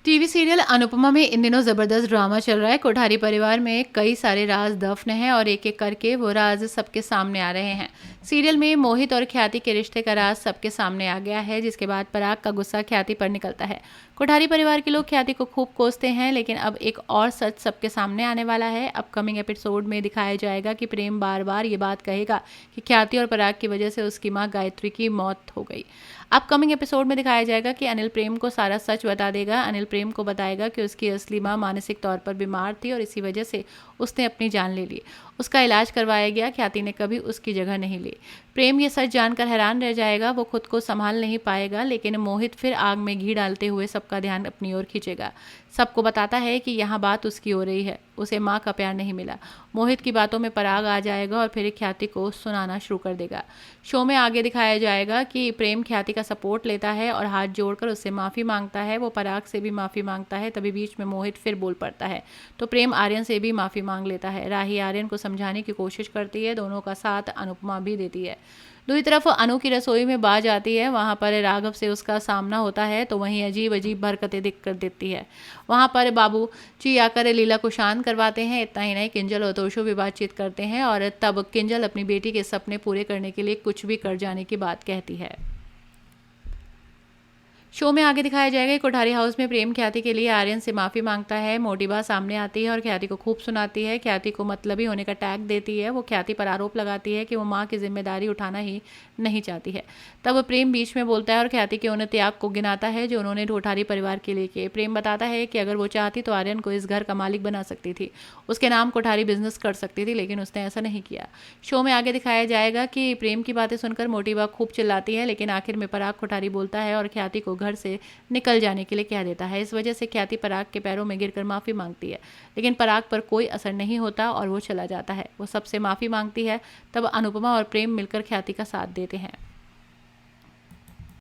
TV serial Anupama में इन दिनों जबरदस्त ड्रामा चल रहा है। कोठारी परिवार में कई सारे राज दफन हैं और एक एक करके वो राज सबके सामने आ रहे हैं। सीरियल में मोहित और ख्याति के रिश्ते का राज सबके सामने आ गया है, जिसके बाद पराग का गुस्सा ख्याति पर निकलता है। कोठारी परिवार के लोग ख्याति को खूब कोसते हैं, लेकिन अब एक और सच सबके सामने आने वाला है। अपकमिंग एपिसोड में दिखाया जाएगा कि प्रेम बार बार ये बात कहेगा कि ख्याति और पराग की वजह से उसकी माँ गायत्री की मौत हो गई। अपकमिंग एपिसोड में दिखाया जाएगा कि अनिल प्रेम को सारा सच बता देगा। अनिल प्रेम को बताएगा कि उसकी असली माँ मानसिक तौर पर बीमार थी और इसी वजह से उसने अपनी जान ले ली। उसका इलाज करवाया गया, ख्याति ने कभी उसकी जगह नहीं ली। प्रेम ये सच जानकर हैरान रह जाएगा, वो खुद को संभाल नहीं पाएगा, लेकिन मोहित फिर आग में घी डालते हुए सबका ध्यान अपनी ओर खींचेगा। सबको बताता है कि यहाँ बात उसकी हो रही है, उसे माँ का प्यार नहीं मिला। मोहित की बातों में पराग आ जाएगा और फिर ख्याति को सुनाना शुरू कर देगा। शो में आगे दिखाया जाएगा कि प्रेम ख्याति का सपोर्ट लेता है और हाथ जोड़कर उससे माफ़ी मांगता है। वो पराग से भी माफ़ी मांगता है, तभी बीच में मोहित फिर बोल पड़ता है तो प्रेम आर्यन से भी माफ़ी मांग लेता है। राही आर्यन को समझाने की कोशिश करती है, दोनों का साथ अनुपमा भी देती है। दूसरी तरफ अनु की रसोई में बाज आती है, वहाँ पर राघव से उसका सामना होता है तो वहीं अजीब अजीब हरकतें दिख कर देती है। वहाँ पर बाबू जी आकर लीला को शांत करवाते हैं। इतना ही नहीं, किंजल और तोशु भी बातचीत करते हैं और तब किंजल अपनी बेटी के सपने पूरे करने के लिए कुछ भी कर जाने की बात कहती है। शो में आगे दिखाया जाएगा कि कोठारी हाउस में प्रेम ख्याति के लिए आर्यन से माफ़ी मांगता है। मोटिबा सामने आती है और ख्याति को खूब सुनाती है, ख्याति को मतलबी होने का टैग देती है। वो ख्याति पर आरोप लगाती है कि वो माँ की जिम्मेदारी उठाना ही नहीं चाहती है। तब प्रेम बीच में बोलता है और ख्याति के उन त्याग को गिनाता है जो उन्होंने कोठारी परिवार के लिए किए। प्रेम बताता है कि अगर वो चाहती तो आर्यन को इस घर का मालिक बना सकती थी, उसके नाम कोठारी बिजनेस कर सकती थी, लेकिन उसने ऐसा नहीं किया। शो में आगे दिखाया जाएगा कि प्रेम की बातें सुनकर मोटिबा खूब चिल्लाती है, लेकिन आखिर में पराग कोठारी बोलता है और ख्याति को घर से निकल जाने के लिए कह देता है। इस वजह से ख्याति पराग के पैरों में गिरकर माफ़ी मांगती है, लेकिन पराग पर कोई असर नहीं होता और वो चला जाता है। वो सबसे माफ़ी मांगती है, तब अनुपमा और प्रेम मिलकर ख्याति का साथ देते हैं।